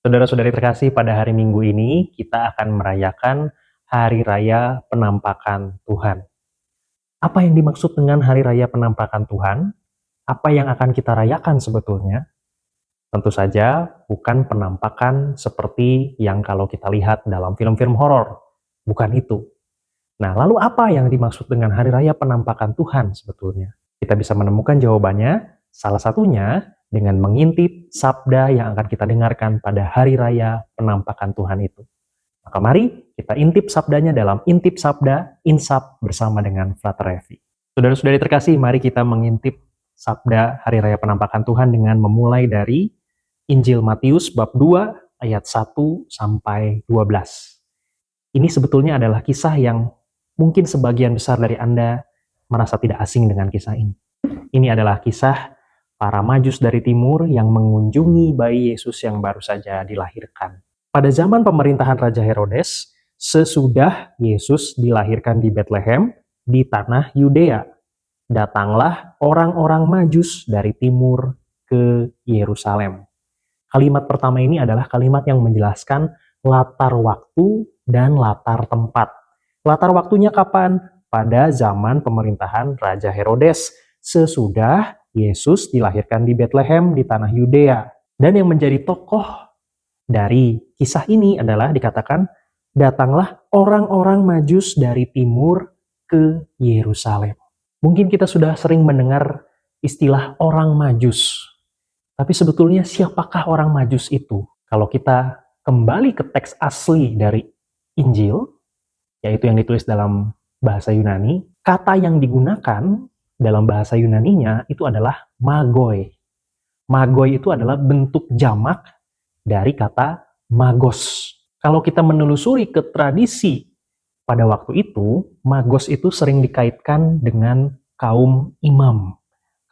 Saudara-saudari terkasih, pada hari Minggu ini kita akan merayakan Hari Raya Penampakan Tuhan. Apa yang dimaksud dengan Hari Raya Penampakan Tuhan? Apa yang akan kita rayakan sebetulnya? Tentu saja bukan penampakan seperti yang kalau kita lihat dalam film-film horor. Bukan itu. Nah, lalu apa yang dimaksud dengan Hari Raya Penampakan Tuhan sebetulnya? Kita bisa menemukan jawabannya, salah satunya dengan mengintip sabda yang akan kita dengarkan pada Hari Raya Penampakan Tuhan itu. Maka mari kita intip sabdanya dalam Intip Sabda, Insap bersama dengan Frater Revi. Saudara-saudari terkasih, mari kita mengintip sabda Hari Raya Penampakan Tuhan dengan memulai dari Injil Matius bab 2 ayat 1 sampai 12. Ini sebetulnya adalah kisah yang mungkin sebagian besar dari Anda merasa tidak asing dengan kisah ini. Ini adalah kisah para Majus dari timur yang mengunjungi bayi Yesus yang baru saja dilahirkan. Pada zaman pemerintahan Raja Herodes, sesudah Yesus dilahirkan di Bethlehem, di tanah Yudea, datanglah orang-orang Majus dari timur ke Yerusalem. Kalimat pertama ini adalah kalimat yang menjelaskan latar waktu dan latar tempat. Latar waktunya kapan? Pada zaman pemerintahan Raja Herodes, sesudah Yesus dilahirkan di Bethlehem di tanah Yudea. Dan yang menjadi tokoh dari kisah ini adalah dikatakan, datanglah orang-orang Majus dari timur ke Yerusalem. Mungkin kita sudah sering mendengar istilah orang Majus. Tapi sebetulnya siapakah orang Majus itu? Kalau kita kembali ke teks asli dari Injil, yaitu yang ditulis dalam bahasa Yunani, kata yang digunakan dalam bahasa Yunaninya itu adalah magoi. Magoi itu adalah bentuk jamak dari kata magos. Kalau kita menelusuri ke tradisi pada waktu itu, magos itu sering dikaitkan dengan kaum imam,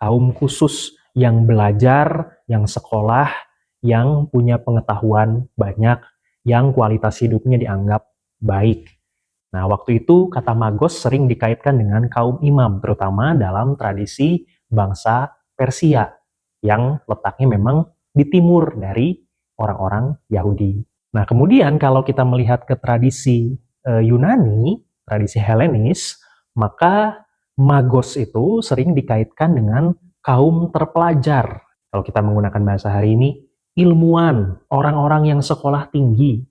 kaum khusus yang belajar, yang sekolah, yang punya pengetahuan banyak, yang kualitas hidupnya dianggap baik. Nah, waktu itu kata magos sering dikaitkan dengan kaum imam, terutama dalam tradisi bangsa Persia, yang letaknya memang di timur dari orang-orang Yahudi. Nah, kemudian kalau kita melihat ke tradisi Yunani, tradisi Helenis, maka magos itu sering dikaitkan dengan kaum terpelajar. Kalau kita menggunakan bahasa hari ini, ilmuwan, orang-orang yang sekolah tinggi,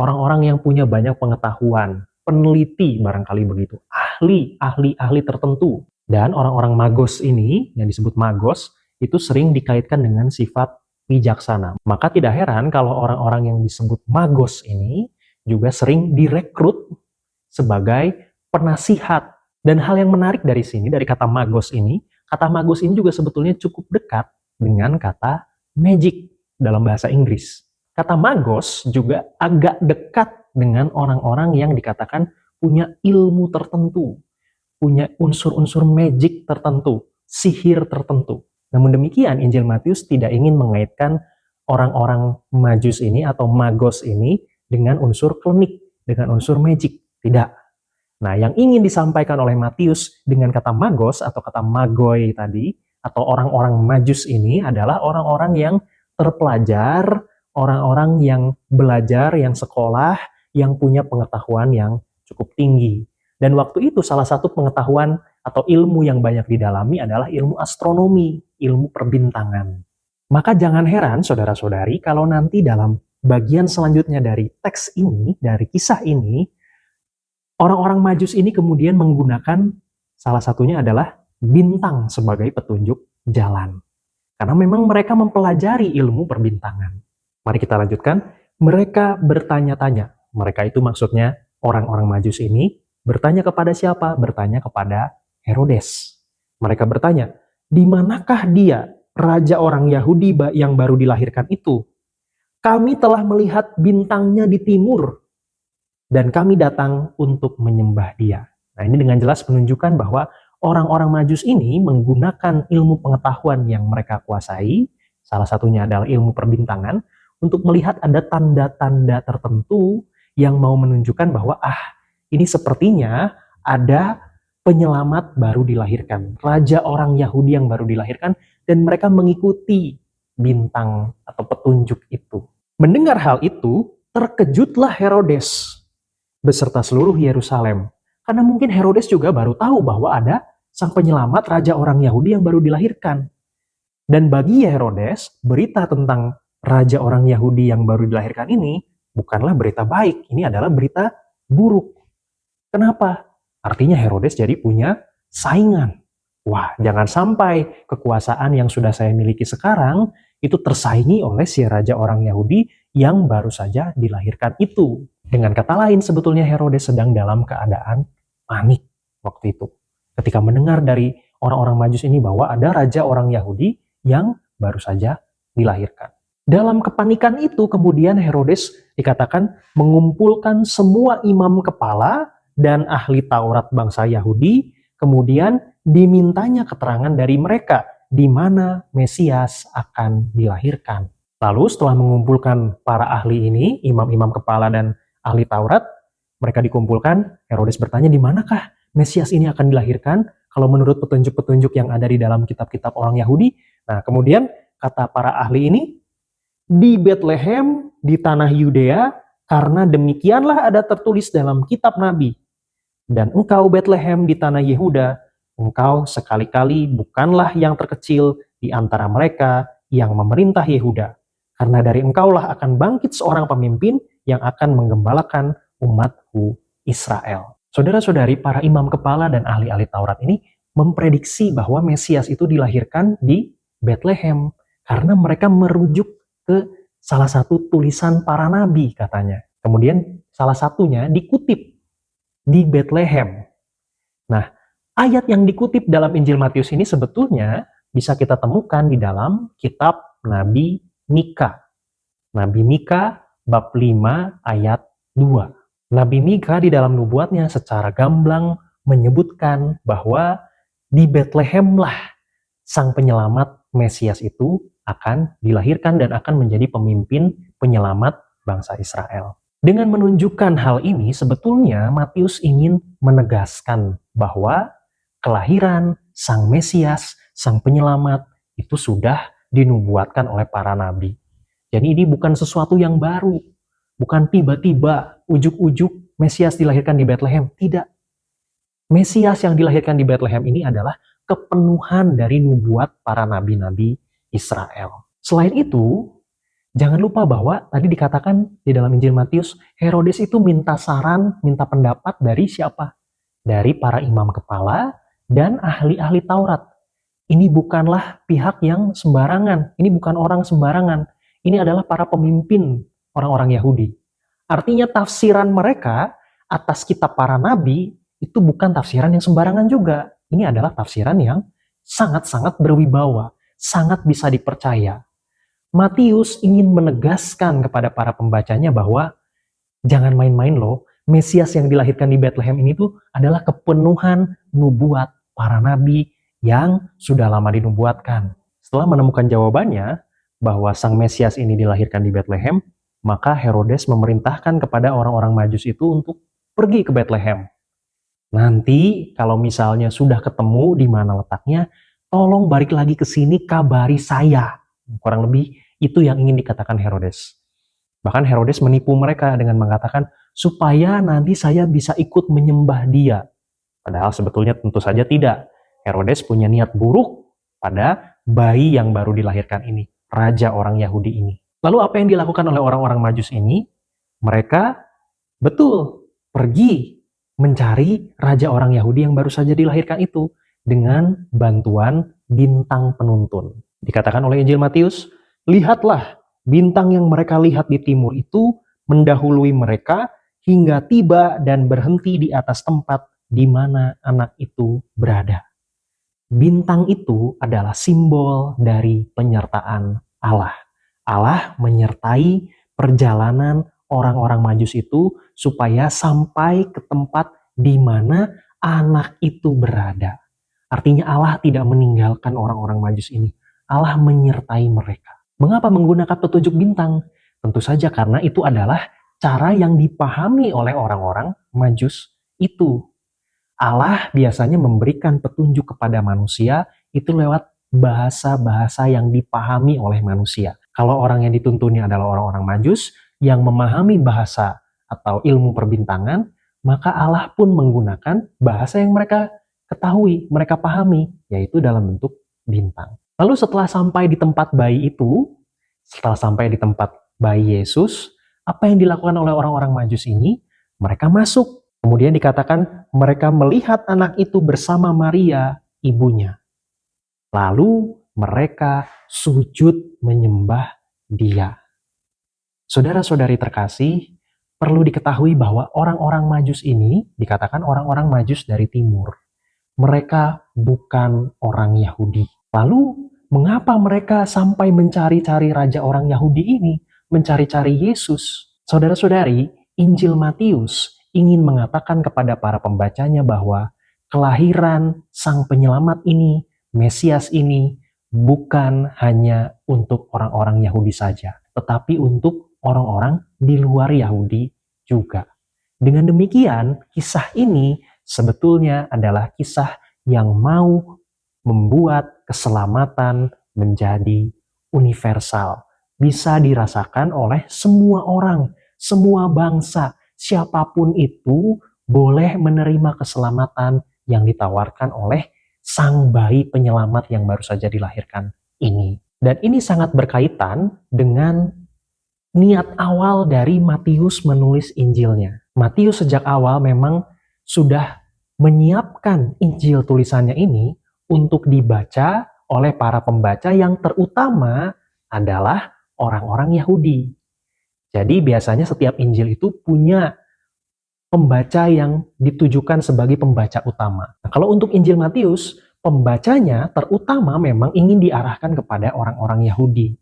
orang-orang yang punya banyak pengetahuan, peneliti barangkali begitu, ahli tertentu. Dan orang-orang magos ini, yang disebut magos, itu sering dikaitkan dengan sifat bijaksana. Maka tidak heran kalau orang-orang yang disebut magos ini juga sering direkrut sebagai penasihat. Dan hal yang menarik dari sini, dari kata magos ini juga sebetulnya cukup dekat dengan kata magic dalam bahasa Inggris. Kata magos juga agak dekat dengan orang-orang yang dikatakan punya ilmu tertentu, punya unsur-unsur magic tertentu, sihir tertentu. Namun demikian, Injil Matius tidak ingin mengaitkan orang-orang Majus ini atau magos ini dengan unsur klinik, dengan unsur magic. Tidak. Nah, yang ingin disampaikan oleh Matius dengan kata magos atau kata magoi tadi, atau orang-orang Majus ini adalah orang-orang yang terpelajar, orang-orang yang belajar, yang sekolah, yang punya pengetahuan yang cukup tinggi. Dan waktu itu salah satu pengetahuan atau ilmu yang banyak didalami adalah ilmu astronomi, ilmu perbintangan. Maka jangan heran saudara-saudari kalau nanti dalam bagian selanjutnya dari teks ini, dari kisah ini, orang-orang Majus ini kemudian menggunakan salah satunya adalah bintang sebagai petunjuk jalan. Karena memang mereka mempelajari ilmu perbintangan. Mari kita lanjutkan. Mereka bertanya-tanya. Mereka itu maksudnya orang-orang Majus ini bertanya kepada siapa? Bertanya kepada Herodes. Mereka bertanya, di manakah dia, raja orang Yahudi yang baru dilahirkan itu? Kami telah melihat bintangnya di timur, dan kami datang untuk menyembah dia. Nah, ini dengan jelas menunjukkan bahwa orang-orang Majus ini menggunakan ilmu pengetahuan yang mereka kuasai, salah satunya adalah ilmu perbintangan, untuk melihat ada tanda-tanda tertentu yang mau menunjukkan bahwa ini sepertinya ada penyelamat baru dilahirkan, raja orang Yahudi yang baru dilahirkan, dan mereka mengikuti bintang atau petunjuk itu. Mendengar hal itu, terkejutlah Herodes beserta seluruh Yerusalem. Karena mungkin Herodes juga baru tahu bahwa ada sang penyelamat raja orang Yahudi yang baru dilahirkan. Dan bagi Herodes, berita tentang raja orang Yahudi yang baru dilahirkan ini bukanlah berita baik, ini adalah berita buruk. Kenapa? Artinya Herodes jadi punya saingan. Wah, jangan sampai kekuasaan yang sudah saya miliki sekarang itu tersaingi oleh si raja orang Yahudi yang baru saja dilahirkan itu. Dengan kata lain, sebetulnya Herodes sedang dalam keadaan panik waktu itu. Ketika mendengar dari orang-orang Majus ini bahwa ada raja orang Yahudi yang baru saja dilahirkan. Dalam kepanikan itu kemudian Herodes dikatakan mengumpulkan semua imam kepala dan ahli Taurat bangsa Yahudi, kemudian dimintanya keterangan dari mereka di mana Mesias akan dilahirkan. Lalu setelah mengumpulkan para ahli ini, imam-imam kepala dan ahli Taurat, mereka dikumpulkan, Herodes bertanya di manakah Mesias ini akan dilahirkan kalau menurut petunjuk-petunjuk yang ada di dalam kitab-kitab orang Yahudi. Nah, kemudian kata para ahli ini, di Betlehem, di tanah Yudea, karena demikianlah ada tertulis dalam kitab Nabi. Dan engkau Betlehem di tanah Yehuda, engkau sekali-kali bukanlah yang terkecil di antara mereka yang memerintah Yehuda. Karena dari engkaulah akan bangkit seorang pemimpin yang akan menggembalakan umatku Israel. Saudara-saudari, para imam kepala dan ahli-ahli Taurat ini memprediksi bahwa Mesias itu dilahirkan di Betlehem. Karena mereka merujuk ke salah satu tulisan para nabi katanya. Kemudian salah satunya dikutip di Betlehem. Nah, ayat yang dikutip dalam Injil Matius ini sebetulnya bisa kita temukan di dalam kitab Nabi Mika. Nabi Mika bab 5 ayat 2. Nabi Mika di dalam nubuatnya secara gamblang menyebutkan bahwa di Betlehemlah sang penyelamat Mesias itu akan dilahirkan dan akan menjadi pemimpin penyelamat bangsa Israel. Dengan menunjukkan hal ini, sebetulnya Matius ingin menegaskan bahwa kelahiran sang Mesias, sang penyelamat, itu sudah dinubuatkan oleh para nabi. Jadi ini bukan sesuatu yang baru, bukan tiba-tiba ujuk-ujuk Mesias dilahirkan di Betlehem. Tidak. Mesias yang dilahirkan di Betlehem ini adalah kepenuhan dari nubuat para nabi-nabi Israel. Selain itu, jangan lupa bahwa tadi dikatakan di dalam Injil Matius, Herodes itu minta saran, minta pendapat dari siapa? Dari para imam kepala dan ahli-ahli Taurat. Ini bukanlah pihak yang sembarangan, ini bukan orang sembarangan. Ini adalah para pemimpin orang-orang Yahudi. Artinya tafsiran mereka atas kitab para nabi itu bukan tafsiran yang sembarangan juga. Ini adalah tafsiran yang sangat-sangat berwibawa, sangat bisa dipercaya. Matius ingin menegaskan kepada para pembacanya bahwa jangan main-main loh, Mesias yang dilahirkan di Betlehem ini tuh adalah kepenuhan nubuat para nabi yang sudah lama dinubuatkan. Setelah menemukan jawabannya bahwa sang Mesias ini dilahirkan di Betlehem, maka Herodes memerintahkan kepada orang-orang Majus itu untuk pergi ke Betlehem. Nanti kalau misalnya sudah ketemu di mana letaknya, tolong balik lagi ke sini kabari saya. Kurang lebih itu yang ingin dikatakan Herodes. Bahkan Herodes menipu mereka dengan mengatakan supaya nanti saya bisa ikut menyembah dia. Padahal sebetulnya tentu saja tidak. Herodes punya niat buruk pada bayi yang baru dilahirkan ini, raja orang Yahudi ini. Lalu apa yang dilakukan oleh orang-orang Majus ini? Mereka betul pergi mencari raja orang Yahudi yang baru saja dilahirkan itu dengan bantuan bintang penuntun. Dikatakan oleh Injil Matius, lihatlah bintang yang mereka lihat di timur itu mendahului mereka hingga tiba dan berhenti di atas tempat di mana anak itu berada. Bintang itu adalah simbol dari penyertaan Allah. Allah menyertai perjalanan orang-orang Majus itu supaya sampai ke tempat di mana anak itu berada. Artinya Allah tidak meninggalkan orang-orang Majus ini. Allah menyertai mereka. Mengapa menggunakan petunjuk bintang? Tentu saja karena itu adalah cara yang dipahami oleh orang-orang Majus itu. Allah biasanya memberikan petunjuk kepada manusia itu lewat bahasa-bahasa yang dipahami oleh manusia. Kalau orang yang dituntuni adalah orang-orang Majus yang memahami bahasa atau ilmu perbintangan, maka Allah pun menggunakan bahasa yang mereka ketahui, mereka pahami, yaitu dalam bentuk bintang. Lalu setelah sampai di tempat bayi itu, setelah sampai di tempat bayi Yesus, apa yang dilakukan oleh orang-orang Majus ini? Mereka masuk. Kemudian dikatakan mereka melihat anak itu bersama Maria, ibunya. Lalu mereka sujud menyembah Dia. Saudara-saudari terkasih, perlu diketahui bahwa orang-orang Majus ini dikatakan orang-orang Majus dari timur. Mereka bukan orang Yahudi. Lalu, mengapa mereka sampai mencari-cari raja orang Yahudi ini, mencari-cari Yesus? Saudara-saudari, Injil Matius ingin mengatakan kepada para pembacanya bahwa kelahiran Sang Penyelamat ini, Mesias ini, bukan hanya untuk orang-orang Yahudi saja, tetapi untuk orang-orang di luar Yahudi juga. Dengan demikian, kisah ini sebetulnya adalah kisah yang mau membuat keselamatan menjadi universal. Bisa dirasakan oleh semua orang, semua bangsa, siapapun itu boleh menerima keselamatan yang ditawarkan oleh Sang Bayi Penyelamat yang baru saja dilahirkan ini. Dan ini sangat berkaitan dengan niat awal dari Matius menulis Injilnya. Matius sejak awal memang sudah menyiapkan Injil tulisannya ini untuk dibaca oleh para pembaca yang terutama adalah orang-orang Yahudi. Jadi biasanya setiap Injil itu punya pembaca yang ditujukan sebagai pembaca utama. Nah, kalau untuk Injil Matius, pembacanya terutama memang ingin diarahkan kepada orang-orang Yahudi.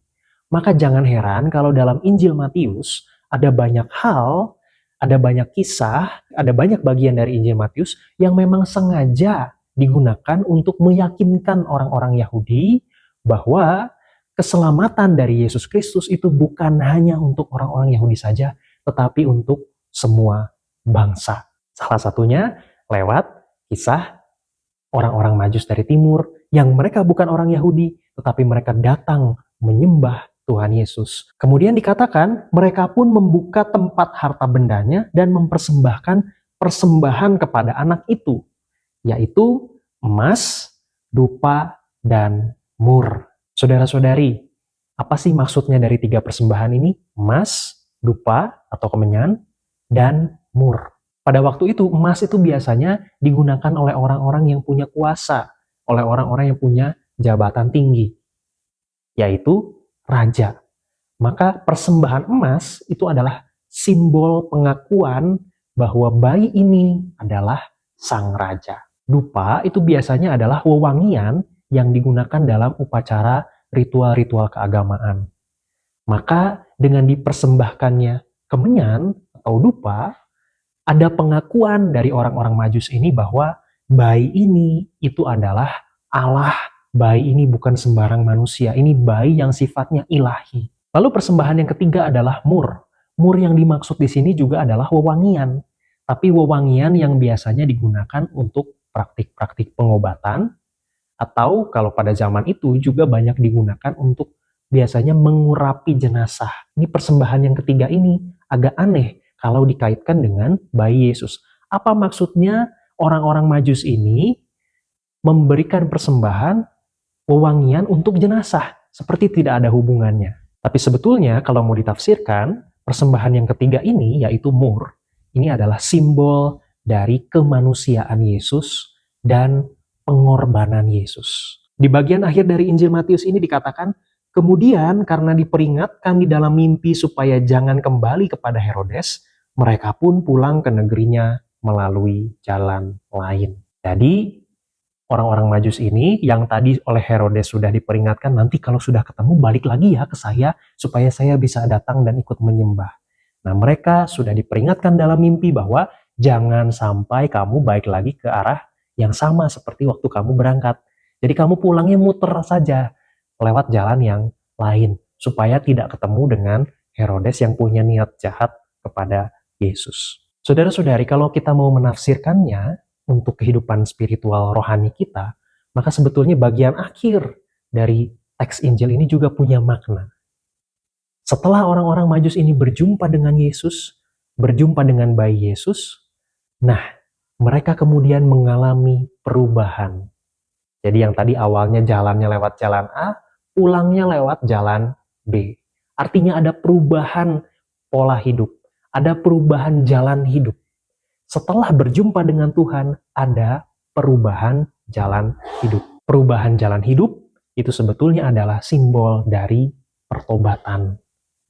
Maka jangan heran kalau dalam Injil Matius ada banyak hal, ada banyak kisah, ada banyak bagian dari Injil Matius yang memang sengaja digunakan untuk meyakinkan orang-orang Yahudi bahwa keselamatan dari Yesus Kristus itu bukan hanya untuk orang-orang Yahudi saja, tetapi untuk semua bangsa. Salah satunya lewat kisah orang-orang Majus dari timur yang mereka bukan orang Yahudi, tetapi mereka datang menyembah Tuhan Yesus. Kemudian dikatakan mereka pun membuka tempat harta bendanya dan mempersembahkan persembahan kepada anak itu, yaitu emas, dupa, dan mur. Saudara-saudari, apa sih maksudnya dari 3 persembahan ini? Emas, dupa atau kemenyan, dan mur. Pada waktu itu emas itu biasanya digunakan oleh orang-orang yang punya kuasa, oleh orang-orang yang punya jabatan tinggi, yaitu raja. Maka persembahan emas itu adalah simbol pengakuan bahwa bayi ini adalah sang raja. Dupa itu biasanya adalah wewangian yang digunakan dalam upacara ritual-ritual keagamaan. Maka dengan dipersembahkannya kemenyan atau dupa, ada pengakuan dari orang-orang Majus ini bahwa bayi ini itu adalah Allah. Bayi ini bukan sembarang manusia, ini bayi yang sifatnya ilahi. Lalu persembahan yang ketiga adalah mur. Mur yang dimaksud di sini juga adalah wewangian. Tapi wewangian yang biasanya digunakan untuk praktik-praktik pengobatan, atau kalau pada zaman itu juga banyak digunakan untuk biasanya mengurapi jenazah. Ini persembahan yang ketiga ini agak aneh kalau dikaitkan dengan bayi Yesus. Apa maksudnya orang-orang Majus ini memberikan persembahan wewangian untuk jenazah? Seperti tidak ada hubungannya. Tapi sebetulnya kalau mau ditafsirkan, persembahan yang ketiga ini yaitu mur. Ini adalah simbol dari kemanusiaan Yesus dan pengorbanan Yesus. Di bagian akhir dari Injil Matius ini dikatakan, kemudian karena diperingatkan di dalam mimpi supaya jangan kembali kepada Herodes, mereka pun pulang ke negerinya melalui jalan lain. Jadi, orang-orang Majus ini yang tadi oleh Herodes sudah diperingatkan, nanti kalau sudah ketemu balik lagi ya ke saya, supaya saya bisa datang dan ikut menyembah. Nah, mereka sudah diperingatkan dalam mimpi bahwa jangan sampai kamu balik lagi ke arah yang sama seperti waktu kamu berangkat. Jadi kamu pulangnya muter saja lewat jalan yang lain, supaya tidak ketemu dengan Herodes yang punya niat jahat kepada Yesus. Saudara-saudari, kalau kita mau menafsirkannya untuk kehidupan spiritual rohani kita, maka sebetulnya bagian akhir dari teks Injil ini juga punya makna. Setelah orang-orang Majus ini berjumpa dengan Yesus, berjumpa dengan bayi Yesus, nah, mereka kemudian mengalami perubahan. Jadi yang tadi awalnya jalannya lewat jalan A, pulangnya lewat jalan B. Artinya ada perubahan pola hidup, ada perubahan jalan hidup. Setelah berjumpa dengan Tuhan, ada perubahan jalan hidup. Perubahan jalan hidup itu sebetulnya adalah simbol dari pertobatan,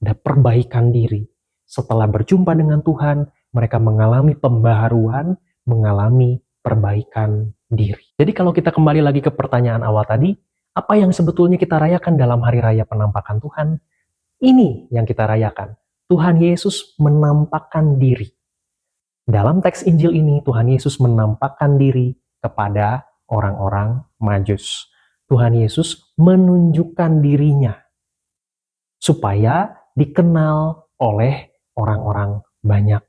ada perbaikan diri. Setelah berjumpa dengan Tuhan, mereka mengalami pembaharuan, mengalami perbaikan diri. Jadi kalau kita kembali lagi ke pertanyaan awal tadi, apa yang sebetulnya kita rayakan dalam hari raya penampakan Tuhan? Ini yang kita rayakan. Tuhan Yesus menampakkan diri. Dalam teks Injil ini, Tuhan Yesus menampakkan diri kepada orang-orang Majus. Tuhan Yesus menunjukkan dirinya supaya dikenal oleh orang-orang banyak.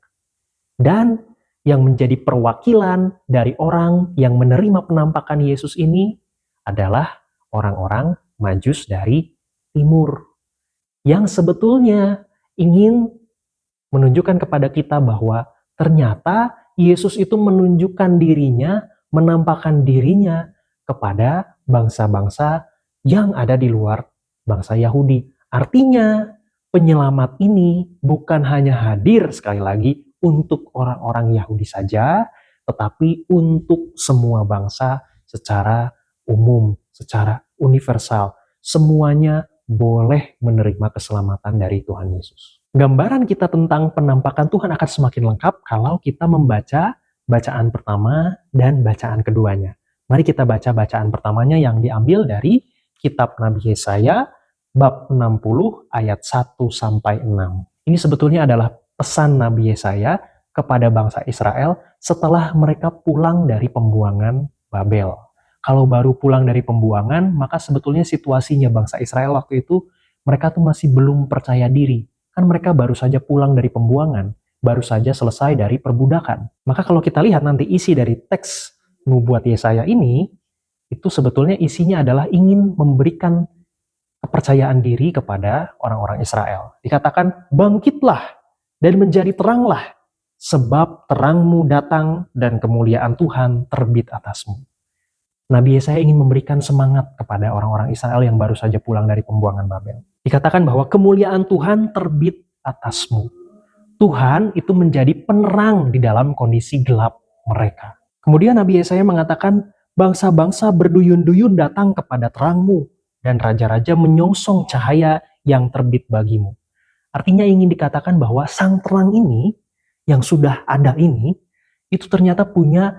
Dan yang menjadi perwakilan dari orang yang menerima penampakan Yesus ini adalah orang-orang Majus dari timur, yang sebetulnya ingin menunjukkan kepada kita bahwa ternyata Yesus itu menunjukkan dirinya, menampakkan dirinya kepada bangsa-bangsa yang ada di luar bangsa Yahudi. Artinya, penyelamat ini bukan hanya hadir sekali lagi untuk orang-orang Yahudi saja, tetapi untuk semua bangsa secara umum, secara universal. Semuanya boleh menerima keselamatan dari Tuhan Yesus. Gambaran kita tentang penampakan Tuhan akan semakin lengkap kalau kita membaca bacaan pertama dan bacaan keduanya. Mari kita baca bacaan pertamanya yang diambil dari kitab Nabi Yesaya bab 60 ayat 1 sampai 6. Ini sebetulnya adalah pesan Nabi Yesaya kepada bangsa Israel setelah mereka pulang dari pembuangan Babel. Kalau baru pulang dari pembuangan, maka sebetulnya situasinya bangsa Israel waktu itu, mereka tuh masih belum percaya diri. Kan mereka baru saja pulang dari pembuangan, baru saja selesai dari perbudakan. Maka kalau kita lihat nanti isi dari teks nubuat Yesaya ini, itu sebetulnya isinya adalah ingin memberikan kepercayaan diri kepada orang-orang Israel. Dikatakan, bangkitlah dan menjadi teranglah, sebab terangmu datang dan kemuliaan Tuhan terbit atasmu. Nabi Yesaya ingin memberikan semangat kepada orang-orang Israel yang baru saja pulang dari pembuangan Babel. Dikatakan bahwa kemuliaan Tuhan terbit atasmu. Tuhan itu menjadi penerang di dalam kondisi gelap mereka. Kemudian Nabi Yesaya mengatakan, bangsa-bangsa berduyun-duyun datang kepada terangmu, dan raja-raja menyongsong cahaya yang terbit bagimu. Artinya ingin dikatakan bahwa sang terang ini, yang sudah ada ini, itu ternyata punya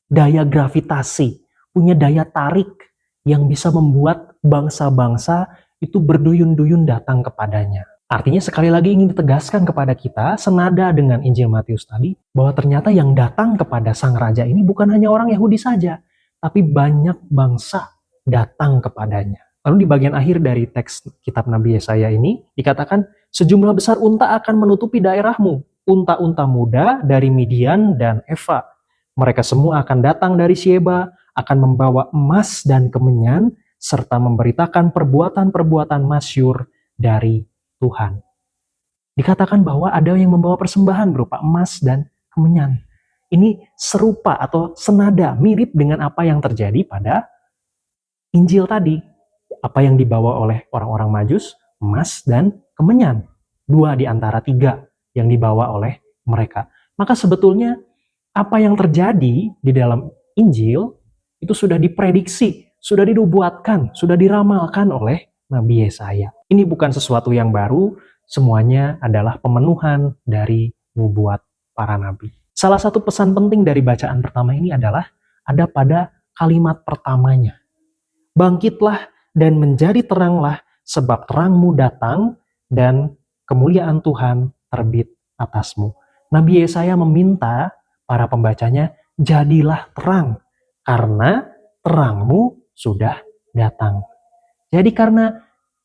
daya gravitasi, punya daya tarik yang bisa membuat bangsa-bangsa itu berduyun-duyun datang kepadanya. Artinya sekali lagi ingin ditegaskan kepada kita, senada dengan Injil Matius tadi, bahwa ternyata yang datang kepada sang raja ini bukan hanya orang Yahudi saja, tapi banyak bangsa datang kepadanya. Lalu di bagian akhir dari teks kitab Nabi Yesaya ini dikatakan, sejumlah besar unta akan menutupi daerahmu, unta-unta muda dari Midian dan Eva. Mereka semua akan datang dari Sheba, akan membawa emas dan kemenyan, serta memberitakan perbuatan-perbuatan masyur dari Tuhan. Dikatakan bahwa ada yang membawa persembahan berupa emas dan kemenyan. Ini serupa atau senada, mirip dengan apa yang terjadi pada Injil tadi. Apa yang dibawa oleh orang-orang Majus, emas dan kemenyan. 2 di antara 3 yang dibawa oleh mereka. Maka sebetulnya apa yang terjadi di dalam Injil itu sudah diprediksi, sudah dinubuatkan, sudah diramalkan oleh Nabi Yesaya. Ini bukan sesuatu yang baru, semuanya adalah pemenuhan dari nubuat para nabi. Salah satu pesan penting dari bacaan pertama ini adalah ada pada kalimat pertamanya. Bangkitlah dan menjadi teranglah, sebab terangmu datang dan kemuliaan Tuhan terbit atasmu. Nabi Yesaya meminta para pembacanya, jadilah terang, karena terangmu sudah datang. Jadi karena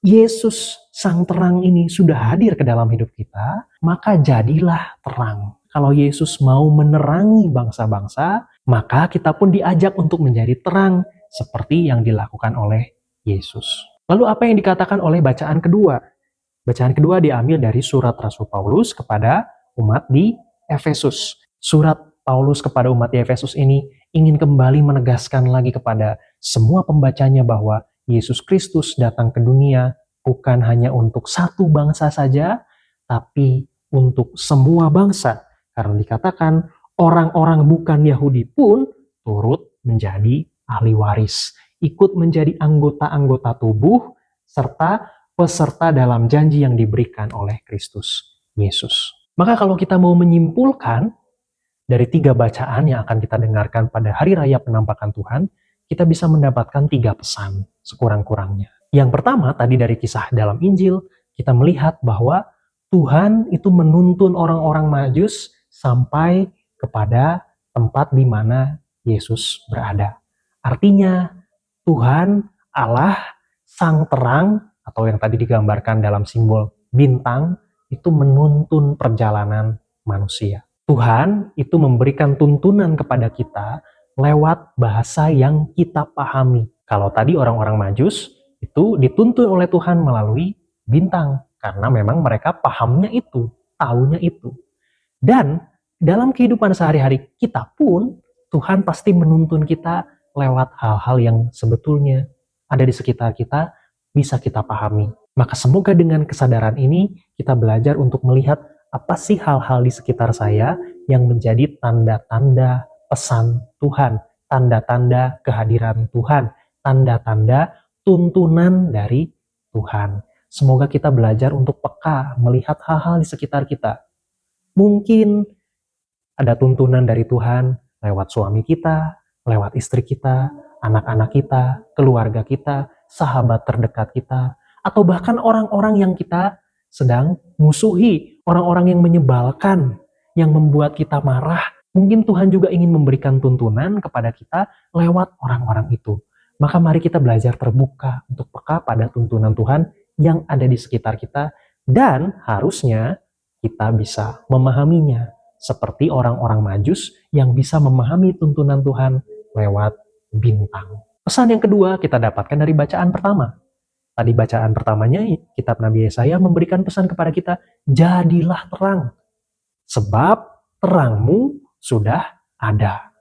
Yesus sang terang ini sudah hadir ke dalam hidup kita, maka jadilah terang. Kalau Yesus mau menerangi bangsa-bangsa, maka kita pun diajak untuk menjadi terang seperti yang dilakukan oleh Yesus. Lalu apa yang dikatakan oleh bacaan kedua? Bacaan kedua diambil dari surat Rasul Paulus kepada umat di Efesus. Surat Paulus kepada umat di Efesus ini ingin kembali menegaskan lagi kepada semua pembacanya bahwa Yesus Kristus datang ke dunia bukan hanya untuk satu bangsa saja, tapi untuk semua bangsa. Karena dikatakan orang-orang bukan Yahudi pun turut menjadi ahli waris, ikut menjadi anggota-anggota tubuh, serta peserta dalam janji yang diberikan oleh Kristus Yesus. Maka kalau kita mau menyimpulkan dari 3 bacaan yang akan kita dengarkan pada Hari Raya Penampakan Tuhan, kita bisa mendapatkan 3 pesan sekurang-kurangnya. Yang pertama, tadi dari kisah dalam Injil, kita melihat bahwa Tuhan itu menuntun orang-orang Majus sampai kepada tempat di mana Yesus berada. Artinya, Tuhan Allah Sang Terang, atau yang tadi digambarkan dalam simbol bintang, itu menuntun perjalanan manusia. Tuhan itu memberikan tuntunan kepada kita lewat bahasa yang kita pahami. Kalau tadi orang-orang Majus itu dituntun oleh Tuhan melalui bintang, karena memang mereka pahamnya itu, taunya itu. Dan dalam kehidupan sehari-hari kita pun, Tuhan pasti menuntun kita lewat hal-hal yang sebetulnya ada di sekitar kita, bisa kita pahami. Maka semoga dengan kesadaran ini, kita belajar untuk melihat apa sih hal-hal di sekitar saya yang menjadi tanda-tanda pesan Tuhan, tanda-tanda kehadiran Tuhan, tanda-tanda tuntunan dari Tuhan. Semoga kita belajar untuk peka melihat hal-hal di sekitar kita. Mungkin ada tuntunan dari Tuhan lewat suami kita, lewat istri kita, anak-anak kita, keluarga kita, sahabat terdekat kita, atau bahkan orang-orang yang kita sedang musuhi, orang-orang yang menyebalkan, yang membuat kita marah. Mungkin Tuhan juga ingin memberikan tuntunan kepada kita lewat orang-orang itu. Maka mari kita belajar terbuka untuk peka pada tuntunan Tuhan yang ada di sekitar kita, dan harusnya kita bisa memahaminya seperti orang-orang Majus yang bisa memahami tuntunan Tuhan lewat bintang. Pesan yang kedua kita dapatkan dari bacaan pertama. Tadi bacaan pertamanya, kitab Nabi Yesaya memberikan pesan kepada kita, jadilah terang, sebab terangmu sudah ada.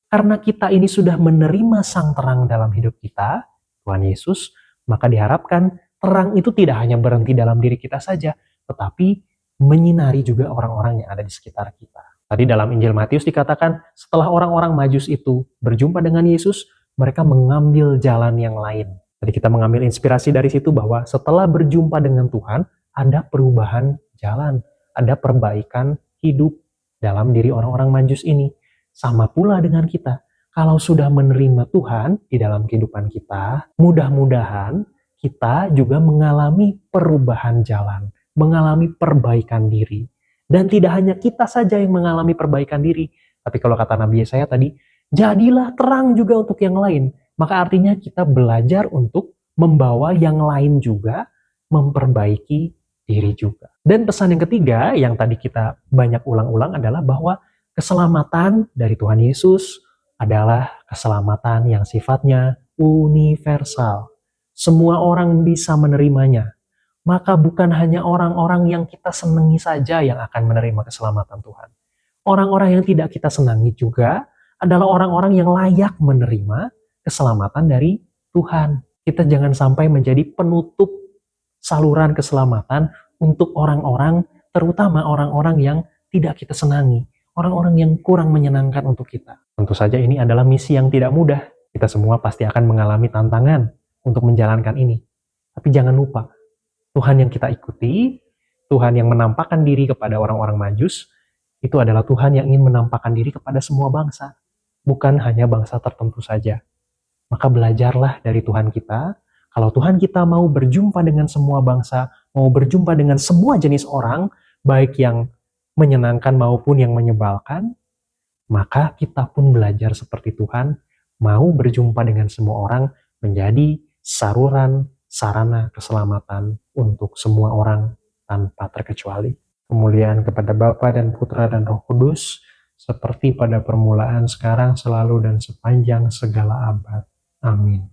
Karena kita ini sudah menerima sang terang dalam hidup kita, Tuhan Yesus, maka diharapkan terang itu tidak hanya berhenti dalam diri kita saja, tetapi menyinari juga orang-orang yang ada di sekitar kita. Tadi dalam Injil Matius dikatakan, setelah orang-orang Majus itu berjumpa dengan Yesus, mereka mengambil jalan yang lain. Jadi kita mengambil inspirasi dari situ bahwa setelah berjumpa dengan Tuhan, ada perubahan jalan, ada perbaikan hidup dalam diri orang-orang Majus ini. Sama pula dengan kita. Kalau sudah menerima Tuhan di dalam kehidupan kita, mudah-mudahan kita juga mengalami perubahan jalan, mengalami perbaikan diri. Dan tidak hanya kita saja yang mengalami perbaikan diri, tapi kalau kata Nabi Yesaya tadi, jadilah terang juga untuk yang lain. Maka artinya kita belajar untuk membawa yang lain juga, memperbaiki diri juga. Dan pesan yang ketiga yang tadi kita banyak ulang-ulang adalah bahwa keselamatan dari Tuhan Yesus adalah keselamatan yang sifatnya universal. Semua orang bisa menerimanya. Maka bukan hanya orang-orang yang kita senangi saja yang akan menerima keselamatan Tuhan. Orang-orang yang tidak kita senangi juga adalah orang-orang yang layak menerima keselamatan dari Tuhan. Kita jangan sampai menjadi penutup saluran keselamatan untuk orang-orang, terutama orang-orang yang tidak kita senangi, orang-orang yang kurang menyenangkan untuk kita. Tentu saja ini adalah misi yang tidak mudah. Kita semua pasti akan mengalami tantangan untuk menjalankan ini. Tapi jangan lupa, Tuhan yang kita ikuti, Tuhan yang menampakkan diri kepada orang-orang Majus, itu adalah Tuhan yang ingin menampakkan diri kepada semua bangsa, bukan hanya bangsa tertentu saja. Maka belajarlah dari Tuhan kita. Kalau Tuhan kita mau berjumpa dengan semua bangsa, mau berjumpa dengan semua jenis orang, baik yang menyenangkan maupun yang menyebalkan, maka kita pun belajar seperti Tuhan, mau berjumpa dengan semua orang, menjadi saluran, sarana keselamatan untuk semua orang tanpa terkecuali. Kemuliaan kepada Bapa dan Putra dan Roh Kudus, seperti pada permulaan, sekarang, selalu, dan sepanjang segala abad. Amin.